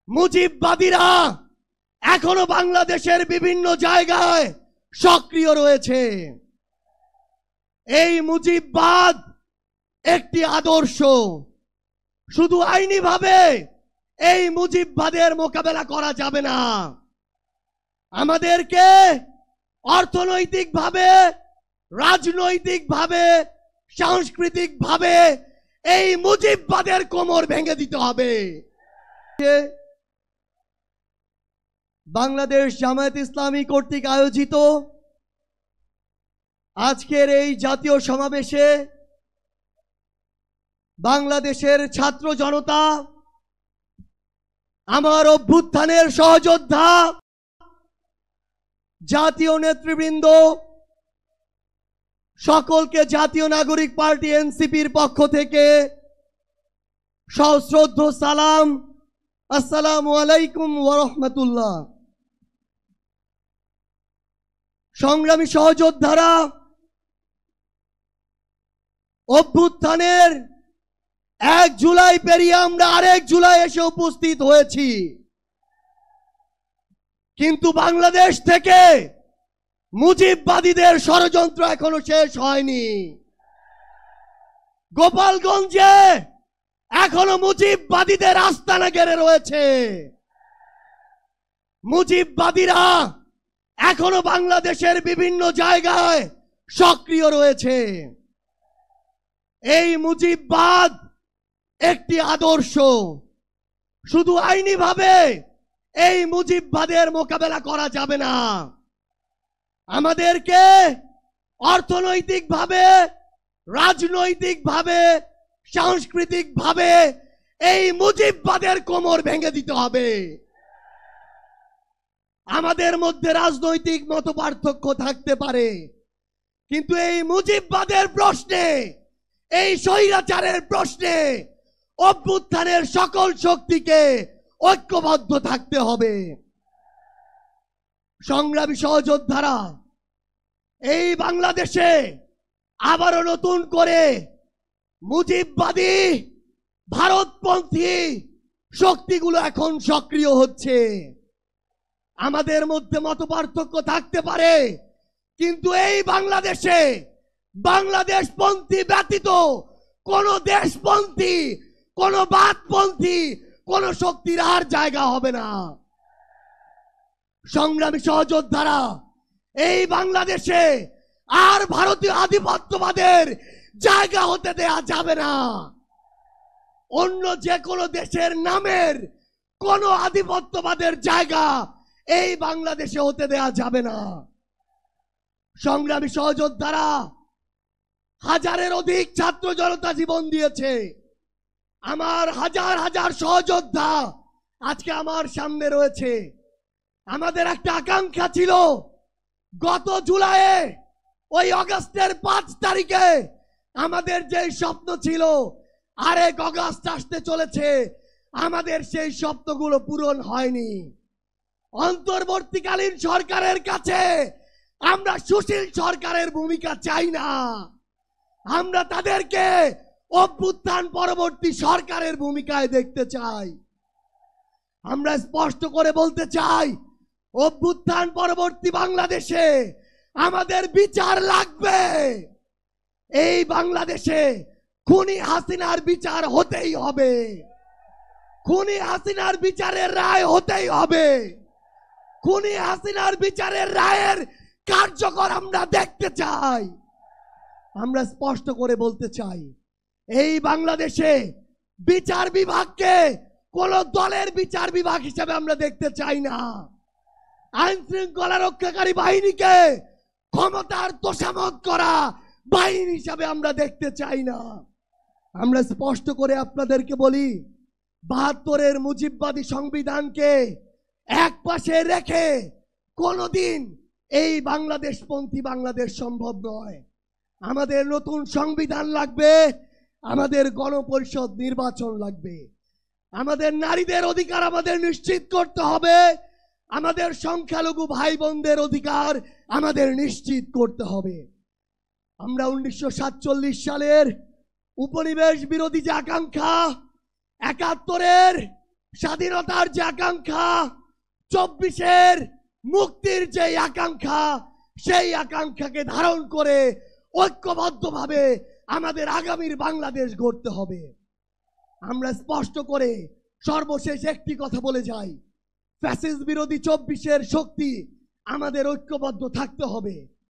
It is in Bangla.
মুজিববাদীরা এখনো বাংলাদেশের বিভিন্ন জায়গায় সক্রিয় রয়েছে। এই মুজিববাদ একটি আদর্শ। শুধু আইনিভাবে এই মুজিববাদের মোকাবেলা করা যাবে না। আমাদেরকে অর্থনৈতিকভাবে, রাজনৈতিকভাবে, সাংস্কৃতিকভাবে এই মুজিববাদের কোমর ভেঙে দিতে হবে। বাংলাদেশ জামায়াত ইসলামী কর্তৃক আয়োজিত আজকের এই জাতীয় সমাবেশে বাংলাদেশের ছাত্র জনতা, আমার অভ্যুত্থানের সহযোদ্ধা, জাতীয় নেতৃবৃন্দ সকলকে জাতীয় নাগরিক পার্টি এনসিপির পক্ষ থেকে সশ্রদ্ধ সালাম। আসসালামু আলাইকুম ওয়া রাহমাতুল্লাহ। সংগ্রামী সহযোদ্ধারা, অভ্যুত্থানের 1 জুলাই পেরিয়ে আমরা আরেক জুলাই এসে উপস্থিত হয়েছি, কিন্তু বাংলাদেশ থেকে মুজিববাদীদের ষড়যন্ত্র এখনো শেষ হয়নি। গোপালগঞ্জে এখনো মুজিববাদীদের আস্তানা গেড়ে রয়েছে। মুজিববাদীরা এখনো বাংলাদেশের বিভিন্ন জায়গায় সক্রিয় রয়েছে। এই মুজিববাদ একটি আদর্শ। শুধু আইনিভাবে এই মুজিববাদের মোকাবেলা করা যাবে না। আমাদেরকে অর্থনৈতিকভাবে, রাজনৈতিকভাবে, সাংস্কৃতিকভাবে এই মুজিববাদের কোমর ভেঙে দিতে হবে। আমাদের মধ্যে রাজনৈতিক মতপার্থক্য থাকতে পারে, কিন্তু এই মুজিববাদের প্রশ্নে, এই স্বৈরাচারের প্রশ্নে অভ্যুত্থানের সকল শক্তিকে ঐক্যবদ্ধ থাকতে হবে। সংগ্রামী সহযোদ্ধারা, এই বাংলাদেশে আবারও নতুন করে মুজিববাদী, ভারতপন্থী শক্তিগুলো এখন সক্রিয় হচ্ছে। আমাদের মধ্যে মতপার্থক্য থাকতে পারে, কিন্তু এই বাংলাদেশে বাংলাদেশপন্থী ব্যতীত কোন দেশপন্থী, কোন বাদপন্থী, কোন শক্তির আর জায়গা হবে না। সংগ্রামী সহযোদ্ধারা, এই বাংলাদেশে আর ভারতীয় আধিপত্যবাদের জায়গা হতে দেয়া যাবে না। অন্য যে কোনো দেশের নামের কোন আধিপত্যবাদের জায়গা এই বাংলাদেশে হতে দেয়া যাবে না। সংগ্রামী সহযোদ্ধারা, হাজারের অধিক ছাত্র জনতা জীবন দিয়েছে। আমার হাজার হাজার সহযোদ্ধা আজকে আমার সামনে রয়েছে। আমাদের একটা আকাঙ্ক্ষা ছিল, গত জুলাইয়ে, ওই আগস্টের 5 তারিখে আমাদের যে স্বপ্ন ছিল, আরেক আগস্ট আসতে চলেছে, আমাদের সেই স্বপ্নগুলো পূরণ হয়নি। অন্তর্বর্তীকালীন সরকারের কাছে আমরা সুশীল সরকারের ভূমিকা চাই না। আমরা তাদেরকে অভ্যুত্থান পরবর্তী সরকারের ভূমিকায় দেখতে চাই। আমরা স্পষ্ট করে বলতে চাই, অভ্যুত্থান পরবর্তী বাংলাদেশে আমাদের বিচার লাগবে। এই বাংলাদেশে খুনি হাসিনার বিচার হতেই হবে। খুনি হাসিনার বিচারের রায় হতেই হবে। খুনি হাসিনার বিচারের রায়ের কার্যকর আমরা দেখতে চাই। আমরা স্পষ্ট করে বলতে চাই, এই বাংলাদেশে বিচার বিভাগকে কোন দলের বিচার বিভাগ হিসেবে আমরা দেখতে চাই না। আইন শৃঙ্খলা রক্ষাকারী বাহিনীকে ক্ষমতার তোষামত করা বাহিনী হিসাবে আমরা দেখতে চাই না। আমরা স্পষ্ট করে আপনাদেরকে বলি, ৭২-এর মুজিববাদী সংবিধানকে এক পাশে রেখে কোনদিন এই বাংলাদেশপন্থী বাংলাদেশ সম্ভব নয়। আমাদের নতুন সংবিধান লাগবে, আমাদের গণপরিষদ নির্বাচন লাগবে, আমাদের নারীদের অধিকার আমাদের নিশ্চিত করতে হবে, আমাদের সংখ্যালঘু ভাই বোনদের অধিকার আমাদের নিশ্চিত করতে হবে। আমরা 1947 সালের উপনিবেশ বিরোধী যে আকাঙ্ক্ষা, ৭১-এর স্বাধীনতার যে আকাঙ্ক্ষা, 24-এর মুক্তির যে আকাঙ্ক্ষা, সেই আকাঙ্ক্ষাকে ধারণ করে ঐক্যবদ্ধভাবে আমাদের আগামীর বাংলাদেশ গড়তে হবে। আমরা স্পষ্ট করে সর্বশেষ একটি কথা বলে যাই, ফ্যাসিস্ট বিরোধী 24-এর শক্তি আমাদের ঐক্যবদ্ধ থাকতে হবে।